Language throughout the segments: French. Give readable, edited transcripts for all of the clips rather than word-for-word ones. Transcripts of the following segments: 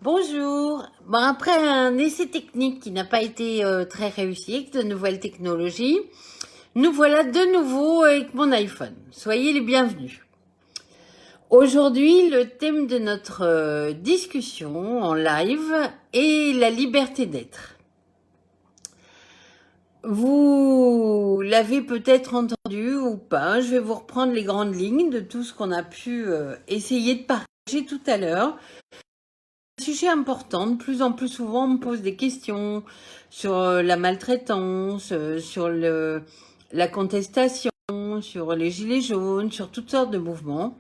Bonjour. Bon, après un essai technique qui n'a pas été très réussi avec de nouvelles technologies, nous voilà de nouveau avec mon iPhone. Soyez les bienvenus. Aujourd'hui, le thème de notre discussion en live est la liberté d'être. Vous l'avez peut-être entendu ou pas, je vais vous reprendre les grandes lignes de tout ce qu'on a pu essayer de partager tout à l'heure. Sujet important, de plus en plus souvent on me pose des questions sur la maltraitance, sur la contestation, sur les gilets jaunes, sur toutes sortes de mouvements.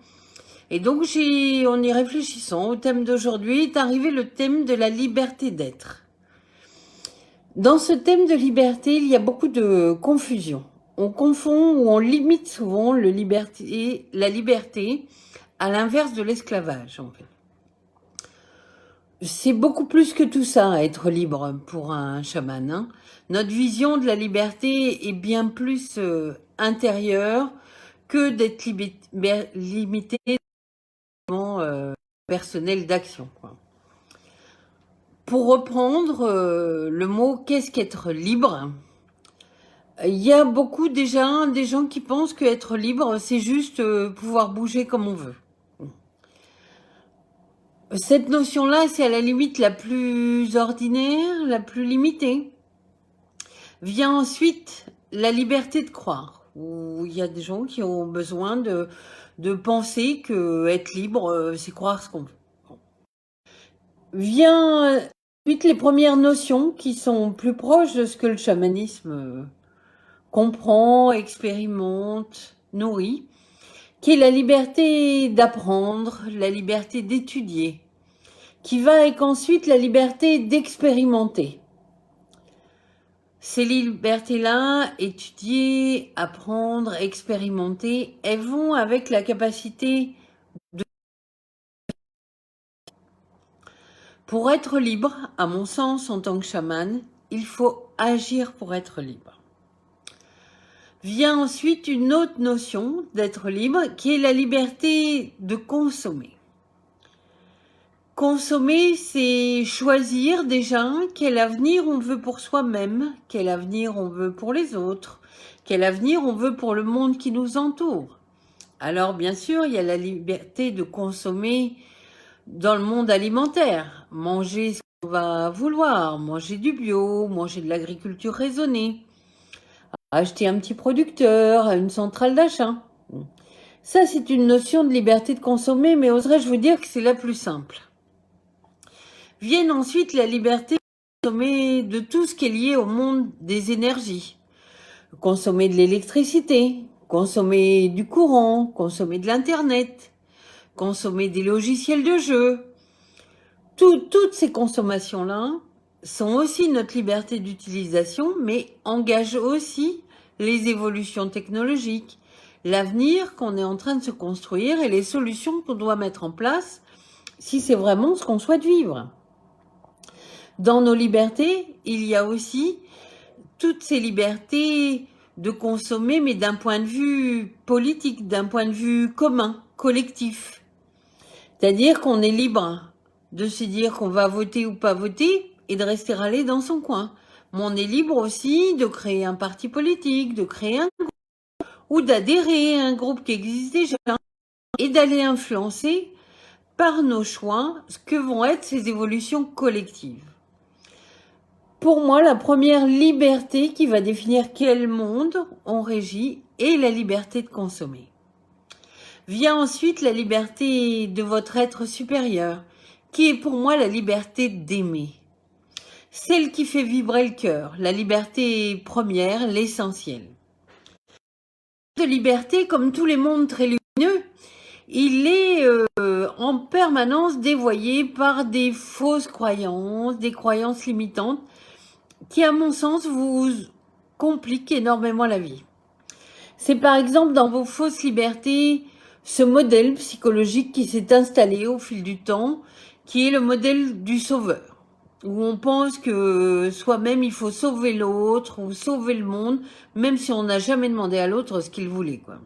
Et donc en y réfléchissant au thème d'aujourd'hui est arrivé le thème de la liberté d'être. Dans ce thème de liberté, il y a beaucoup de confusion. On confond ou on limite souvent la liberté à l'inverse de l'esclavage en fait. C'est beaucoup plus que tout ça, être libre pour un chaman. Hein. Notre vision de la liberté est bien plus intérieure que d'être limité personnel d'action. Pour reprendre le mot, qu'est-ce qu'être libre? Il y a beaucoup déjà des gens qui pensent qu'être libre, c'est juste pouvoir bouger comme on veut. Cette notion-là, c'est à la limite la plus ordinaire, la plus limitée. Vient ensuite la liberté de croire, où il y a des gens qui ont besoin de penser que être libre, c'est croire ce qu'on veut. Vient ensuite les premières notions qui sont plus proches de ce que le chamanisme comprend, expérimente, nourrit, qui est la liberté d'apprendre, la liberté d'étudier, qui va avec ensuite la liberté d'expérimenter. Ces libertés-là, étudier, apprendre, expérimenter, elles vont avec la capacité de... Pour être libre, à mon sens, en tant que chaman, il faut agir pour être libre. Vient ensuite une autre notion d'être libre, qui est la liberté de consommer. Consommer, c'est choisir déjà quel avenir on veut pour soi-même, quel avenir on veut pour les autres, quel avenir on veut pour le monde qui nous entoure. Alors bien sûr, il y a la liberté de consommer dans le monde alimentaire, manger ce qu'on va vouloir, manger du bio, manger de l'agriculture raisonnée, acheter un petit producteur, une centrale d'achat. Ça, c'est une notion de liberté de consommer, mais oserais-je vous dire que c'est la plus simple. Viennent ensuite la liberté de consommer de tout ce qui est lié au monde des énergies. Consommer de l'électricité, consommer du courant, consommer de l'internet, consommer des logiciels de jeu. Toutes ces consommations-là sont aussi notre liberté d'utilisation, mais engagent aussi les évolutions technologiques, l'avenir qu'on est en train de se construire et les solutions qu'on doit mettre en place si c'est vraiment ce qu'on souhaite vivre. Dans nos libertés, il y a aussi toutes ces libertés de consommer, mais d'un point de vue politique, d'un point de vue commun, collectif. C'est-à-dire qu'on est libre de se dire qu'on va voter ou pas voter et de rester râlé dans son coin. Mais on est libre aussi de créer un parti politique, de créer un groupe, ou d'adhérer à un groupe qui existe déjà et d'aller influencer par nos choix ce que vont être ces évolutions collectives. Pour moi, la première liberté qui va définir quel monde on régit est la liberté de consommer. Vient ensuite la liberté de votre être supérieur, qui est pour moi la liberté d'aimer. Celle qui fait vibrer le cœur, la liberté première, l'essentiel. De liberté, comme tous les mondes très lumineux, il est en permanence dévoyé par des fausses croyances, des croyances limitantes, qui, à mon sens, vous compliquent énormément la vie. C'est par exemple dans vos fausses libertés ce modèle psychologique qui s'est installé au fil du temps, qui est le modèle du sauveur, où on pense que soi-même il faut sauver l'autre ou sauver le monde, même si on n'a jamais demandé à l'autre ce qu'il voulait, quoi.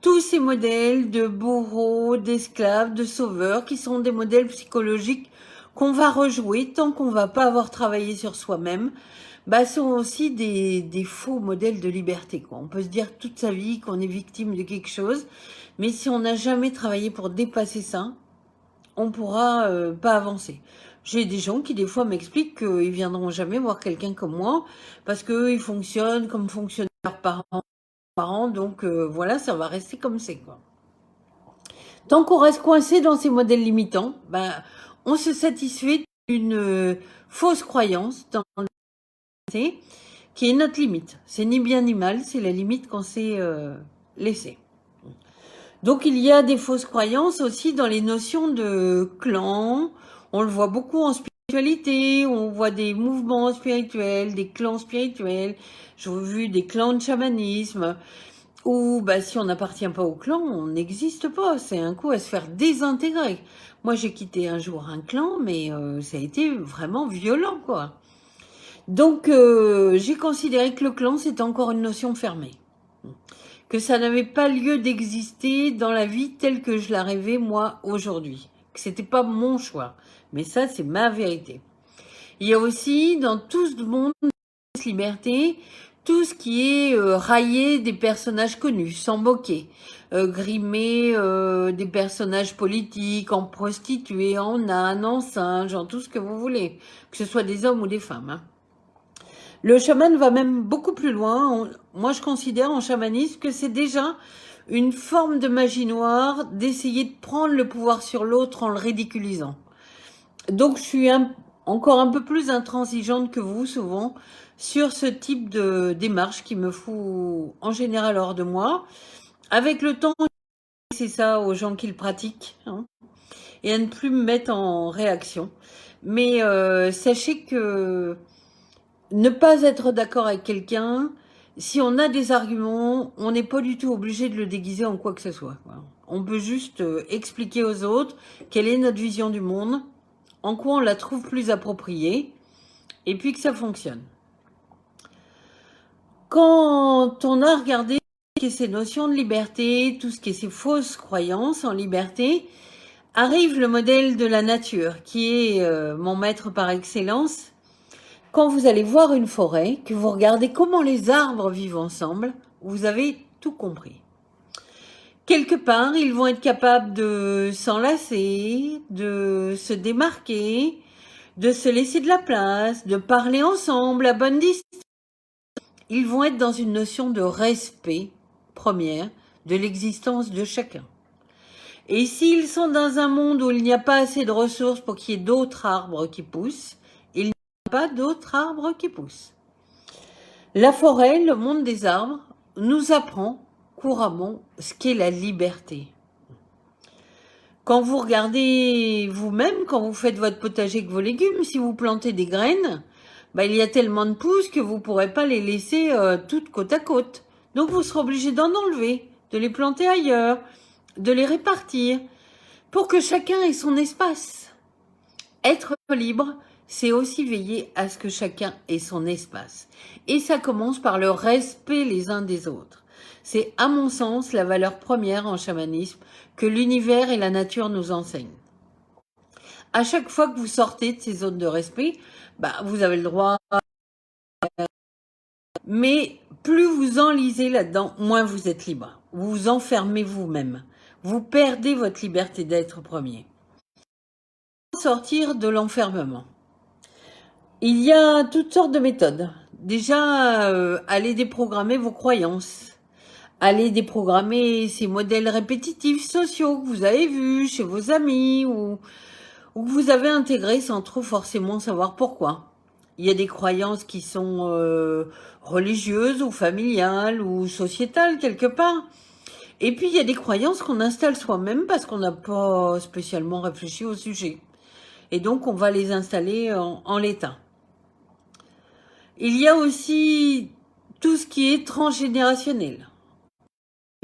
tous ces modèles de bourreaux, d'esclaves, de sauveurs, qui sont des modèles psychologiques qu'on va rejouer tant qu'on va pas avoir travaillé sur soi-même, bah, sont aussi des faux modèles de liberté, quoi. On peut se dire toute sa vie qu'on est victime de quelque chose, mais si on n'a jamais travaillé pour dépasser ça, on pourra pas avancer. J'ai des gens qui des fois m'expliquent qu'ils viendront jamais voir quelqu'un comme moi parce qu'eux ils fonctionnent comme fonctionnaient leurs parents, donc voilà, ça va rester comme c'est, quoi. Tant qu'on reste coincé dans ces modèles limitants, ben on se satisfait d'une fausse croyance dans le passé qui est notre limite. C'est ni bien ni mal, c'est la limite qu'on s'est laissée. Donc il y a des fausses croyances aussi dans les notions de clan. On le voit beaucoup en spiritualité, on voit des mouvements spirituels, des clans spirituels. J'ai vu des clans de chamanisme où bah, si on n'appartient pas au clan, on n'existe pas. C'est un coup à se faire désintégrer. Moi j'ai quitté un jour un clan, mais ça a été vraiment violent, quoi. Donc j'ai considéré que le clan c'était encore une notion fermée, que ça n'avait pas lieu d'exister dans la vie telle que je la rêvais moi aujourd'hui, que c'était pas mon choix, mais ça c'est ma vérité. Il y a aussi dans tout ce monde de liberté tout ce qui est raillé des personnages connus, sans moquer, grimé des personnages politiques, en prostituées, en ânes, en singes, en tout ce que vous voulez, que ce soit des hommes ou des femmes, hein. Le chaman va même beaucoup plus loin. Moi, je considère en chamanisme que c'est déjà une forme de magie noire d'essayer de prendre le pouvoir sur l'autre en le ridiculisant. Donc, je suis encore un peu plus intransigeante que vous, souvent, sur ce type de démarche qui me fout en général hors de moi. Avec le temps, c'est ça aux gens qui le pratiquent, hein, et à ne plus me mettre en réaction. Mais sachez que ne pas être d'accord avec quelqu'un, si on a des arguments, on n'est pas du tout obligé de le déguiser en quoi que ce soit. On peut juste expliquer aux autres quelle est notre vision du monde, en quoi on la trouve plus appropriée, et puis que ça fonctionne. Quand on a regardé ces notions de liberté, tout ce qui est ces fausses croyances en liberté, arrive le modèle de la nature, qui est mon maître par excellence. Quand vous allez voir une forêt, que vous regardez comment les arbres vivent ensemble, vous avez tout compris. Quelque part, ils vont être capables de s'enlacer, de se démarquer, de se laisser de la place, de parler ensemble à bonne distance. Ils vont être dans une notion de respect première de l'existence de chacun. Et s'ils sont dans un monde où il n'y a pas assez de ressources pour qu'il y ait d'autres arbres qui poussent, il n'y a pas d'autres arbres qui poussent. La forêt, le monde des arbres, nous apprend couramment ce qu'est la liberté. Quand vous regardez vous-même, quand vous faites votre potager avec vos légumes, si vous plantez des graines, bah, il y a tellement de pousses que vous ne pourrez pas les laisser toutes côte à côte. Donc vous serez obligé d'en enlever, de les planter ailleurs, de les répartir, pour que chacun ait son espace. Être libre, c'est aussi veiller à ce que chacun ait son espace. Et ça commence par le respect les uns des autres. C'est, à mon sens, la valeur première en chamanisme que l'univers et la nature nous enseignent. À chaque fois que vous sortez de ces zones de respect, bah, vous avez le droit. Mais plus vous enlisez là-dedans, moins vous êtes libre. Vous vous enfermez vous-même. Vous perdez votre liberté d'être premier. Sortir de l'enfermement. Il y a toutes sortes de méthodes. Déjà, allez déprogrammer vos croyances. Allez déprogrammer ces modèles répétitifs sociaux que vous avez vus chez vos amis ou que vous avez intégrés sans trop forcément savoir pourquoi. Il y a des croyances qui sont religieuses ou familiales ou sociétales quelque part. Et puis il y a des croyances qu'on installe soi-même parce qu'on n'a pas spécialement réfléchi au sujet. Et donc on va les installer en l'état. Il y a aussi tout ce qui est transgénérationnel.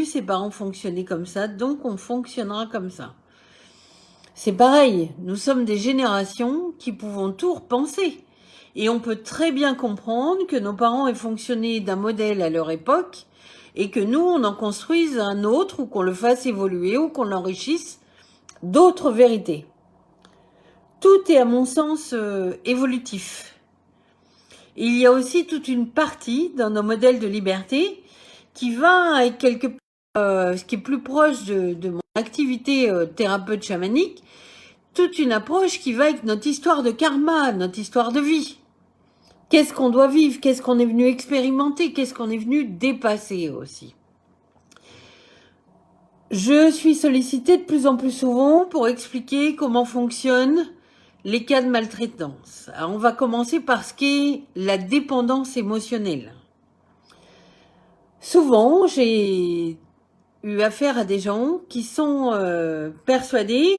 Ses parents fonctionnaient comme ça, donc on fonctionnera comme ça. C'est pareil, nous sommes des générations qui pouvons tout repenser. Et on peut très bien comprendre que nos parents aient fonctionné d'un modèle à leur époque et que nous, on en construise un autre ou qu'on le fasse évoluer ou qu'on enrichisse d'autres vérités. Tout est, à mon sens, évolutif. Il y a aussi toute une partie dans nos modèles de liberté qui va être quelque part, ce qui est plus proche de mon activité thérapeute chamanique, toute une approche qui va avec notre histoire de karma, notre histoire de vie. Qu'est-ce qu'on doit vivre? Qu'est-ce qu'on est venu expérimenter? Qu'est-ce qu'on est venu dépasser aussi? Je suis sollicitée de plus en plus souvent pour expliquer comment fonctionnent les cas de maltraitance. Alors, on va commencer par ce qu'est la dépendance émotionnelle. Souvent, j'ai eu affaire à des gens qui sont persuadés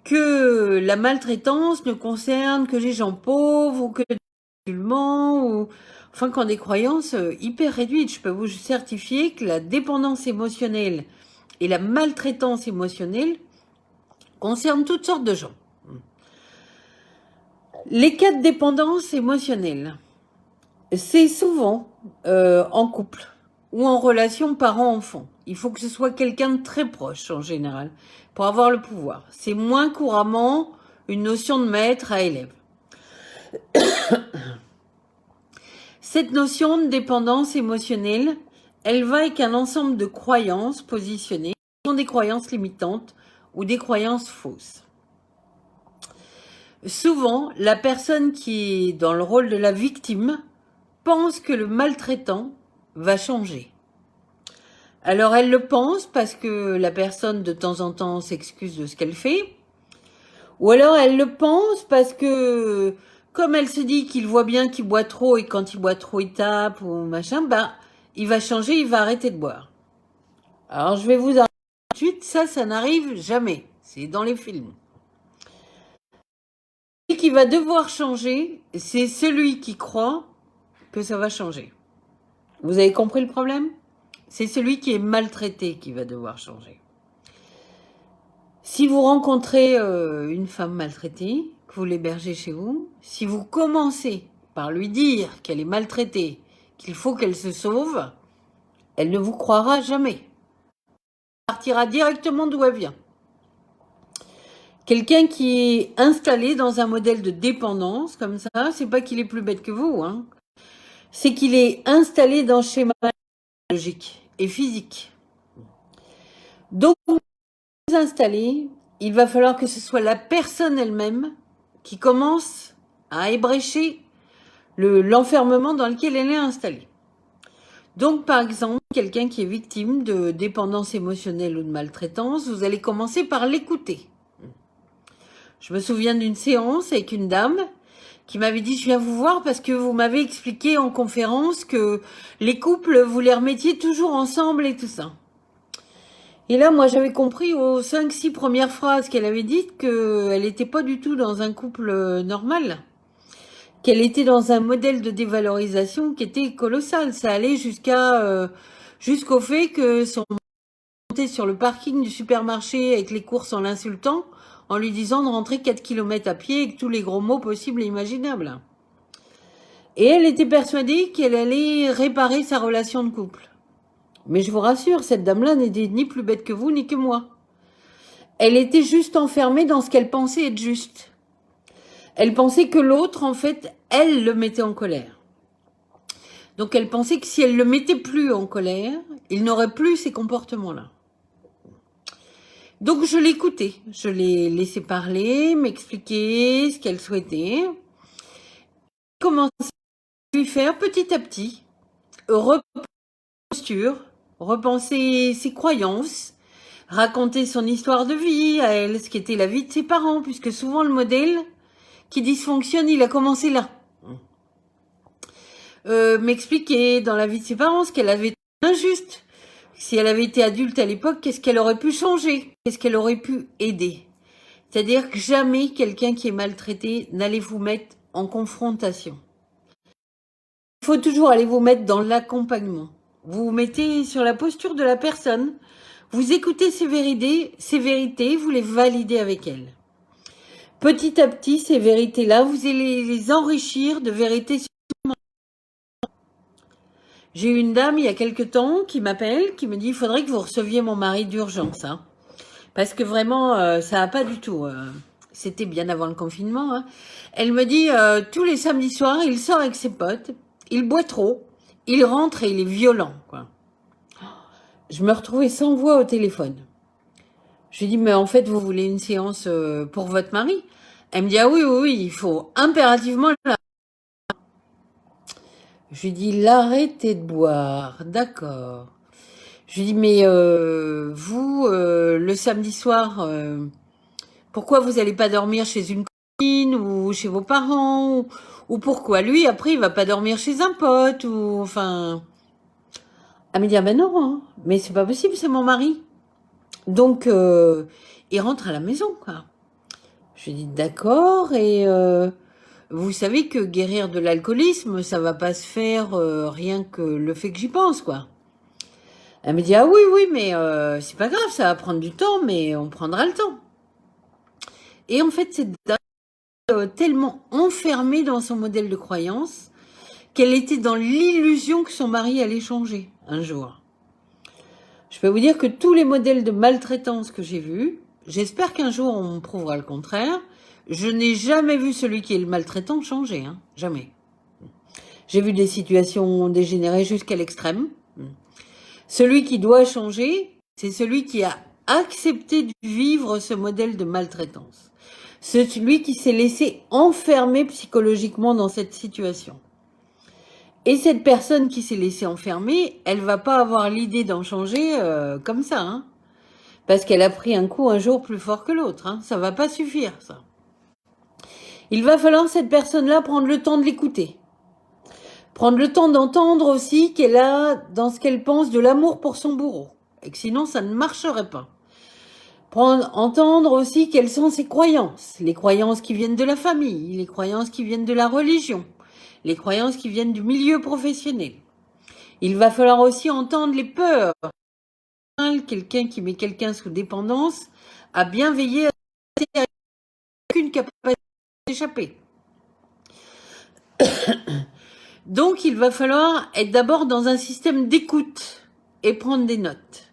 que la maltraitance ne concerne que les gens pauvres ou que les musulmans, ou enfin qui ont des croyances hyper réduites. Je peux vous certifier que la dépendance émotionnelle et la maltraitance émotionnelle concernent toutes sortes de gens. Les cas de dépendance émotionnelle, c'est souvent en couple ou en relation parent-enfant. Il faut que ce soit quelqu'un de très proche en général pour avoir le pouvoir. C'est moins couramment une notion de maître à élève. Cette notion de dépendance émotionnelle, elle va avec un ensemble de croyances positionnées, qui sont des croyances limitantes ou des croyances fausses. Souvent, la personne qui est dans le rôle de la victime pense que le maltraitant va changer. Alors elle le pense parce que la personne de temps en temps s'excuse de ce qu'elle fait, ou alors elle le pense parce que comme elle se dit qu'il voit bien qu'il boit trop et quand il boit trop il tape ou machin, ben il va changer, il va arrêter de boire. Alors je vais vous arrêter tout de suite, ça n'arrive jamais, c'est dans les films. Celui qui va devoir changer, c'est celui qui croit que ça va changer. Vous avez compris le problème? C'est celui qui est maltraité qui va devoir changer. Si vous rencontrez une femme maltraitée, que vous l'hébergez chez vous, si vous commencez par lui dire qu'elle est maltraitée, qu'il faut qu'elle se sauve, elle ne vous croira jamais. Elle partira directement d'où elle vient. Quelqu'un qui est installé dans un modèle de dépendance comme ça, c'est pas qu'il est plus bête que vous, hein. C'est qu'il est installé dans ce schéma logique et physique. Donc, pour vous installer, il va falloir que ce soit la personne elle-même qui commence à ébrécher l'enfermement dans lequel elle est installée. Donc, par exemple, quelqu'un qui est victime de dépendance émotionnelle ou de maltraitance, vous allez commencer par l'écouter. Je me souviens d'une séance avec une dame qui m'avait dit « Je viens vous voir parce que vous m'avez expliqué en conférence que les couples, vous les remettiez toujours ensemble et tout ça. » Et là, moi, j'avais compris aux 5-6 premières phrases qu'elle avait dites qu'elle n'était pas du tout dans un couple normal, qu'elle était dans un modèle de dévalorisation qui était colossal. Ça allait jusqu'au fait que son montait sur le parking du supermarché avec les courses en l'insultant, en lui disant de rentrer 4 km à pied avec tous les gros mots possibles et imaginables. Et elle était persuadée qu'elle allait réparer sa relation de couple. Mais je vous rassure, cette dame-là n'était ni plus bête que vous, ni que moi. Elle était juste enfermée dans ce qu'elle pensait être juste. Elle pensait que l'autre, en fait, elle le mettait en colère. Donc elle pensait que si elle le mettait plus en colère, il n'aurait plus ces comportements-là. Donc je l'écoutais, je l'ai laissé parler, m'expliquer ce qu'elle souhaitait. Commencer à lui faire petit à petit, repenser sa posture, repenser ses croyances, raconter son histoire de vie à elle, ce qu'était la vie de ses parents, puisque souvent le modèle qui dysfonctionne, il a commencé là. M'expliquer dans la vie de ses parents ce qu'elle avait été injuste. Si elle avait été adulte à l'époque, qu'est-ce qu'elle aurait pu changer? Qu'est-ce qu'elle aurait pu aider? C'est-à-dire que jamais quelqu'un qui est maltraité n'allait vous mettre en confrontation. Il faut toujours aller vous mettre dans l'accompagnement. Vous vous mettez sur la posture de la personne, vous écoutez ses vérités, vous les validez avec elle. Petit à petit, ces vérités-là, vous allez les enrichir de vérités. J'ai eu une dame il y a quelque temps qui m'appelle, qui me dit il faudrait que vous receviez mon mari d'urgence, hein. Parce que vraiment, ça va pas du tout. C'était bien avant le confinement, hein. Elle me dit tous les samedis soirs, il sort avec ses potes, il boit trop, il rentre et il est violent, quoi. Je me retrouvais sans voix au téléphone. Je lui dis mais en fait vous voulez une séance pour votre mari? Elle me dit ah oui oui oui, il faut impérativement. Je lui dis l'arrêter de boire, d'accord. Je lui dis mais vous le samedi soir, pourquoi vous allez pas dormir chez une copine ou chez vos parents ou pourquoi lui après il va pas dormir chez un pote ou enfin. Elle me dit ah ben non, hein, mais c'est pas possible, c'est mon mari. Donc il rentre à la maison quoi. Je lui dis d'accord et vous savez que guérir de l'alcoolisme ça va pas se faire rien que le fait que j'y pense quoi. Elle me dit ah oui oui mais c'est pas grave, ça va prendre du temps mais on prendra le temps. Et en fait cette dame tellement enfermée dans son modèle de croyance qu'elle était dans l'illusion que son mari allait changer un jour. Je peux vous dire que tous les modèles de maltraitance que j'ai vus, j'espère qu'un jour on me prouvera le contraire, je n'ai jamais vu celui qui est le maltraitant changer, hein, jamais. J'ai vu des situations dégénérer jusqu'à l'extrême. Celui qui doit changer, c'est celui qui a accepté de vivre ce modèle de maltraitance. C'est celui qui s'est laissé enfermer psychologiquement dans cette situation. Et cette personne qui s'est laissée enfermer, elle va pas avoir l'idée d'en changer comme ça, hein, parce qu'elle a pris un coup un jour plus fort que l'autre. Hein, ça va pas suffire, ça. Il va falloir cette personne-là prendre le temps de l'écouter. Prendre le temps d'entendre aussi qu'elle a, dans ce qu'elle pense, de l'amour pour son bourreau. Et que sinon, ça ne marcherait pas. Entendre aussi quelles sont ses croyances. Les croyances qui viennent de la famille, les croyances qui viennent de la religion, les croyances qui viennent du milieu professionnel. Il va falloir aussi entendre les peurs. Quelqu'un qui met quelqu'un sous dépendance a bien veillé à aucune capacité d'échapper. Donc, il va falloir être d'abord dans un système d'écoute et prendre des notes.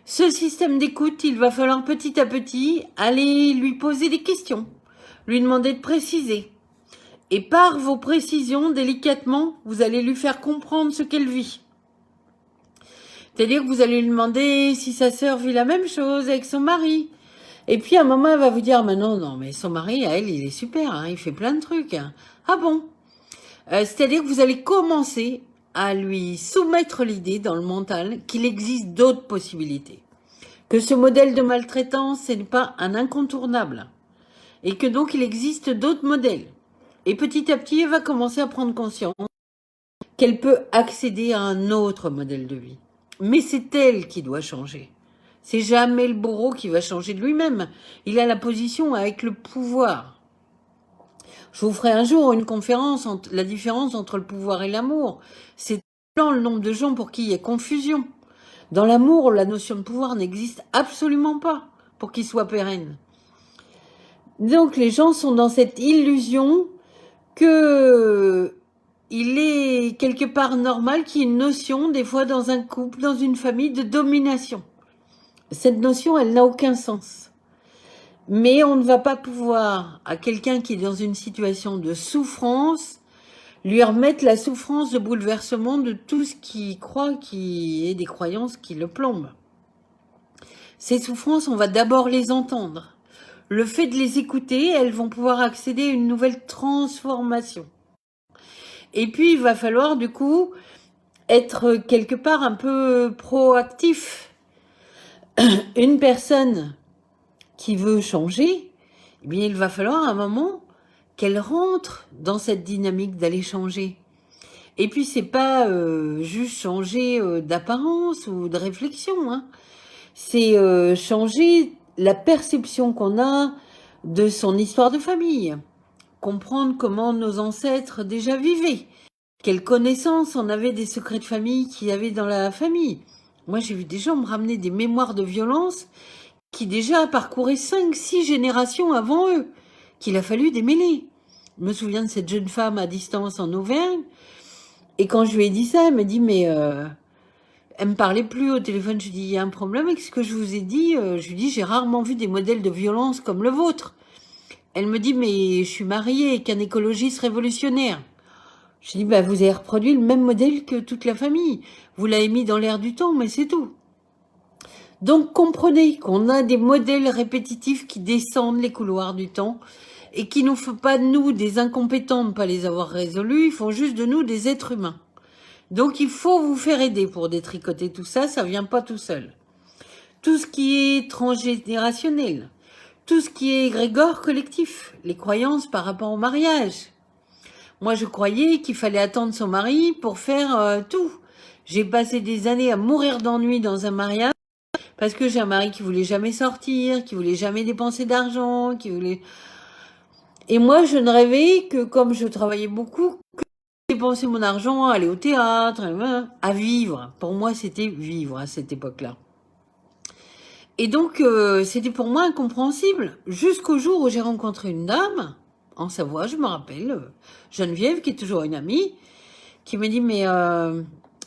Ce système d'écoute, il va falloir petit à petit aller lui poser des questions, lui demander de préciser. Et par vos précisions, délicatement, vous allez lui faire comprendre ce qu'elle vit. C'est-à-dire que vous allez lui demander si sa sœur vit la même chose avec son mari. Et puis à un moment, elle va vous dire, mais non, mais son mari, à elle, il est super, hein, il fait plein de trucs. Hein. Ah bon? C'est-à-dire que vous allez commencer à lui soumettre l'idée dans le mental qu'il existe d'autres possibilités. Que ce modèle de maltraitance, ce n'est pas un incontournable. Et que donc il existe d'autres modèles. Et petit à petit, elle va commencer à prendre conscience qu'elle peut accéder à un autre modèle de vie. Mais c'est elle qui doit changer. C'est jamais le bourreau qui va changer de lui-même. Il a la position avec le pouvoir. Je vous ferai un jour une conférence entre la différence entre le pouvoir et l'amour. C'est le nombre de gens pour qui il y a confusion. Dans l'amour, la notion de pouvoir n'existe absolument pas pour qu'il soit pérenne. Donc les gens sont dans cette illusion que il est quelque part normal qu'il y ait une notion, des fois dans un couple, dans une famille, de domination. Cette notion, elle n'a aucun sens. Mais on ne va pas pouvoir, à quelqu'un qui est dans une situation de souffrance, lui remettre la souffrance de bouleversement de tout ce qu'il croit qui est des croyances qui le plombent. Ces souffrances, on va d'abord les entendre. Le fait de les écouter, elles vont pouvoir accéder à une nouvelle transformation. Et puis, il va falloir, du coup, être quelque part un peu proactif. Une personne qui veut changer, eh bien, il va falloir à un moment qu'elle rentre dans cette dynamique d'aller changer. Et puis, c'est pas juste changer d'apparence ou de réflexion, hein. C'est changer la perception qu'on a de son histoire de famille. Comprendre comment nos ancêtres déjà vivaient. Quelle connaissance on avait des secrets de famille qu'il y avait dans la famille. Moi, j'ai vu des gens me ramener des mémoires de violence qui déjà parcouraient 5-6 générations avant eux, qu'il a fallu démêler. Je me souviens de cette jeune femme à distance en Auvergne. Et quand je lui ai dit ça, elle m'a dit, mais elle me parlait plus au téléphone. Je lui ai dit, il y a un problème avec ce que je vous ai dit. Je lui ai dit, j'ai rarement vu des modèles de violence comme le vôtre. Elle me dit, mais je suis mariée qu'un écologiste révolutionnaire. Je lui ai dit, bah, vous avez reproduit le même modèle que toute la famille. Vous l'avez mis dans l'air du temps, mais c'est tout. Donc comprenez qu'on a des modèles répétitifs qui descendent les couloirs du temps et qui ne font pas de nous des incompétents de ne pas les avoir résolus, ils font juste de nous des êtres humains. Donc il faut vous faire aider pour détricoter tout ça, ça vient pas tout seul. Tout ce qui est transgénérationnel, tout ce qui est égrégore collectif, les croyances par rapport au mariage. Moi je croyais qu'il fallait attendre son mari pour faire tout. J'ai passé des années à mourir d'ennui dans un mariage parce que j'ai un mari qui voulait jamais sortir, qui voulait jamais dépenser d'argent, qui voulait... Et moi je ne rêvais que comme je travaillais beaucoup, dépenser mon argent, aller au théâtre, à vivre. Pour moi, c'était vivre à cette époque-là. Et donc, c'était pour moi incompréhensible, jusqu'au jour où j'ai rencontré une dame, en Savoie, je me rappelle, Geneviève, qui est toujours une amie, qui me dit, mais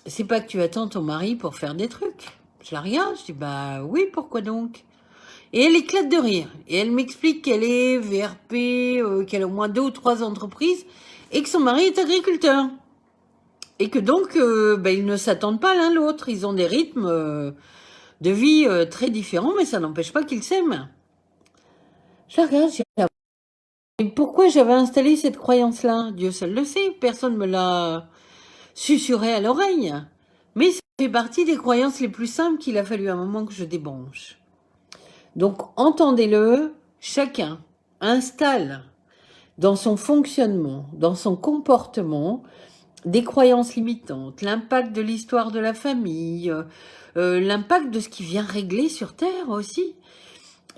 c'est pas que tu attends ton mari pour faire des trucs. Je la regarde, je dis, bah oui, pourquoi donc? Et elle éclate de rire. Et elle m'explique qu'elle est VRP, qu'elle a au moins 2 ou 3 entreprises, et que son mari est agriculteur. Et que donc, ils ne s'attendent pas l'un l'autre. Ils ont des rythmes de vie très différents, mais ça n'empêche pas qu'ils s'aiment. Je la regarde, je dis, et pourquoi j'avais installé cette croyance-là? Dieu seul le sait, personne ne me l'a susurré à l'oreille. Mais ça fait partie des croyances les plus simples qu'il a fallu un moment que je débranche. Donc, entendez-le, chacun installe dans son fonctionnement, dans son comportement, des croyances limitantes, l'impact de l'histoire de la famille, l'impact de ce qui vient régler sur Terre aussi,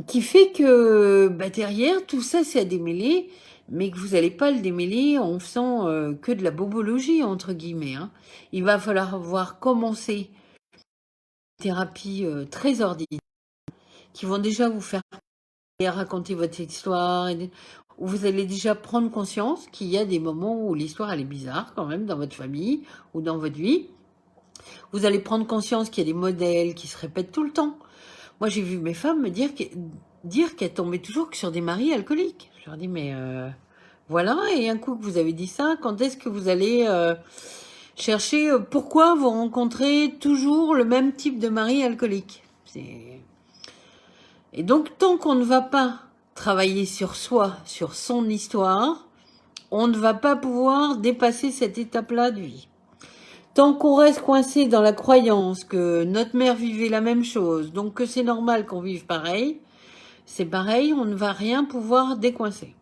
qui fait que derrière, tout ça, c'est à démêler, mais que vous n'allez pas le démêler en faisant que de la bobologie, entre guillemets. Hein. Il va falloir voir commencer des thérapies très ordinaires, qui vont déjà vous faire raconter votre histoire, où vous allez déjà prendre conscience qu'il y a des moments où l'histoire elle est bizarre quand même dans votre famille ou dans votre vie. Vous allez prendre conscience qu'il y a des modèles qui se répètent tout le temps. Moi, j'ai vu mes femmes me dire qu'elles tombaient toujours que sur des maris alcooliques. Je leur dis, mais voilà, et un coup que vous avez dit ça, quand est-ce que vous allez chercher pourquoi vous rencontrez toujours le même type de mari alcoolique? Et donc, tant qu'on ne va pas travailler sur soi, sur son histoire, on ne va pas pouvoir dépasser cette étape-là de vie. Tant qu'on reste coincé dans la croyance que notre mère vivait la même chose, donc que c'est normal qu'on vive pareil, c'est pareil, on ne va rien pouvoir décoincer.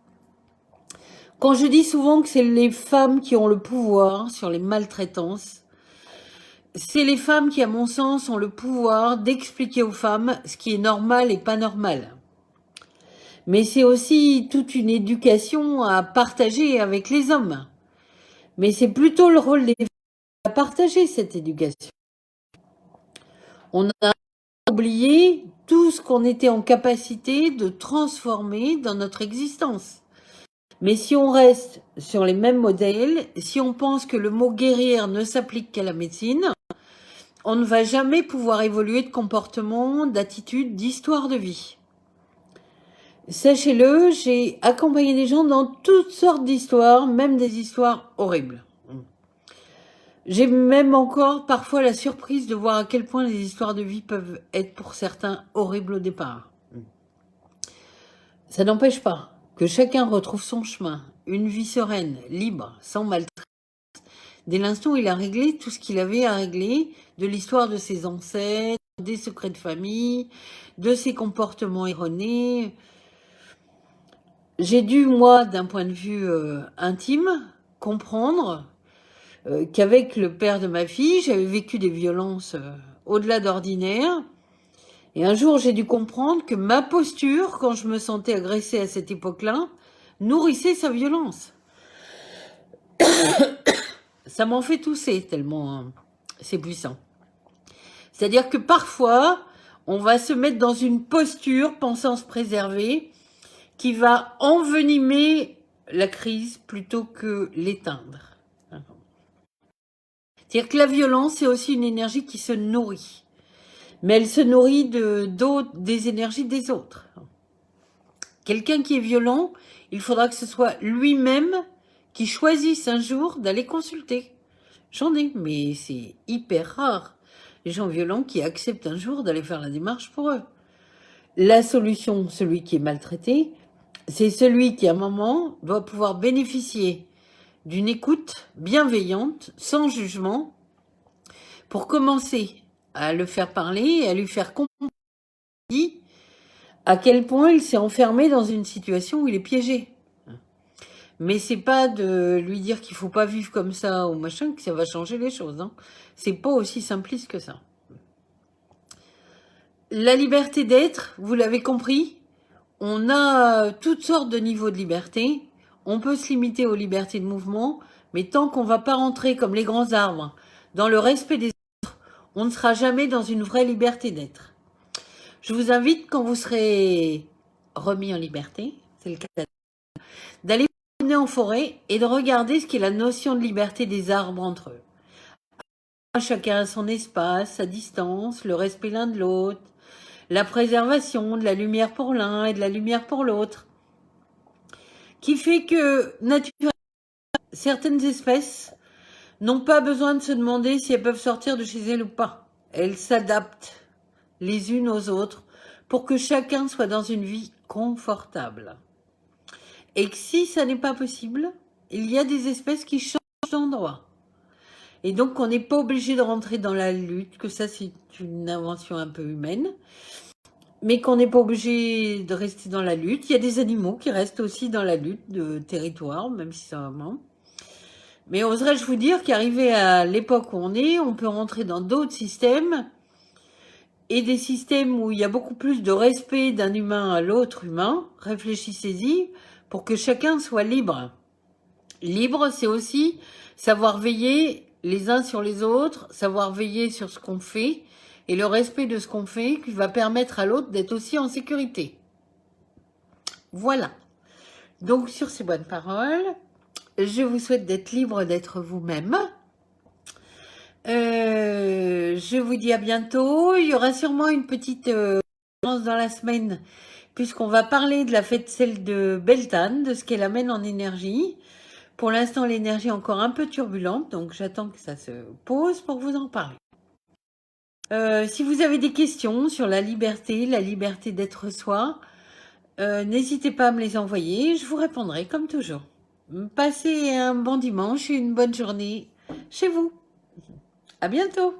Quand je dis souvent que c'est les femmes qui ont le pouvoir sur les maltraitances, c'est les femmes qui, à mon sens, ont le pouvoir d'expliquer aux femmes ce qui est normal et pas normal. Mais c'est aussi toute une éducation à partager avec les hommes. Mais c'est plutôt le rôle des femmes à partager cette éducation. On a oublié tout ce qu'on était en capacité de transformer dans notre existence. Mais si on reste sur les mêmes modèles, si on pense que le mot guérir ne s'applique qu'à la médecine, on ne va jamais pouvoir évoluer de comportement, d'attitude, d'histoire de vie. Sachez-le, j'ai accompagné des gens dans toutes sortes d'histoires, même des histoires horribles. J'ai même encore parfois la surprise de voir à quel point les histoires de vie peuvent être pour certains horribles au départ. Ça n'empêche pas que chacun retrouve son chemin, une vie sereine, libre, sans maltraitance, dès l'instant où il a réglé tout ce qu'il avait à régler de l'histoire de ses ancêtres, des secrets de famille, de ses comportements erronés. J'ai dû, moi, d'un point de vue intime, comprendre qu'avec le père de ma fille, j'avais vécu des violences au-delà d'ordinaire. Et un jour, j'ai dû comprendre que ma posture, quand je me sentais agressée à cette époque-là, nourrissait sa violence. Ça m'en fait tousser tellement c'est puissant. C'est-à-dire que parfois, on va se mettre dans une posture, pensant se préserver, qui va envenimer la crise plutôt que l'éteindre. C'est-à-dire que la violence, c'est aussi une énergie qui se nourrit. Mais elle se nourrit des énergies des autres. Quelqu'un qui est violent, il faudra que ce soit lui-même qui choisisse un jour d'aller consulter. J'en ai, mais c'est hyper rare. Les gens violents qui acceptent un jour d'aller faire la démarche pour eux. La solution, celui qui est maltraité, c'est celui qui, à un moment, doit pouvoir bénéficier d'une écoute bienveillante, sans jugement, pour commencer à le faire parler et à lui faire comprendre à quel point il s'est enfermé dans une situation où il est piégé. Mais c'est pas de lui dire qu'il faut pas vivre comme ça ou machin que ça va changer les choses. Hein. C'est pas aussi simpliste que ça. La liberté d'être, vous l'avez compris, on a toutes sortes de niveaux de liberté. On peut se limiter aux libertés de mouvement, mais tant qu'on va pas rentrer comme les grands arbres dans le respect des autres, on ne sera jamais dans une vraie liberté d'être. Je vous invite, quand vous serez remis en liberté, c'est le cas, d'aller vous promener en forêt et de regarder ce qu'est la notion de liberté des arbres entre eux. Chacun a son espace, sa distance, le respect l'un de l'autre, la préservation de la lumière pour l'un et de la lumière pour l'autre, qui fait que naturellement, certaines espèces n'ont pas besoin de se demander si elles peuvent sortir de chez elles ou pas. Elles s'adaptent les unes aux autres pour que chacun soit dans une vie confortable. Et que si ça n'est pas possible, il y a des espèces qui changent d'endroit. Et donc on n'est pas obligé de rentrer dans la lutte, que ça c'est une invention un peu humaine, mais qu'on n'est pas obligé de rester dans la lutte. Il y a des animaux qui restent aussi dans la lutte de territoire, même si ça va moins. Mais oserais-je vous dire qu'arrivé à l'époque où on est, on peut rentrer dans d'autres systèmes, et des systèmes où il y a beaucoup plus de respect d'un humain à l'autre humain. Réfléchissez-y pour que chacun soit libre. Libre, c'est aussi savoir veiller les uns sur les autres, savoir veiller sur ce qu'on fait, et le respect de ce qu'on fait qui va permettre à l'autre d'être aussi en sécurité. Voilà. Donc, sur ces bonnes paroles, je vous souhaite d'être libre d'être vous-même. Je vous dis à bientôt. Il y aura sûrement une petite conférence dans la semaine, puisqu'on va parler de la fête celle de Beltane, de ce qu'elle amène en énergie. Pour l'instant, l'énergie est encore un peu turbulente, donc j'attends que ça se pose pour vous en parler. Si vous avez des questions sur la liberté d'être soi, n'hésitez pas à me les envoyer, je vous répondrai comme toujours. Passez un bon dimanche et une bonne journée chez vous. À bientôt.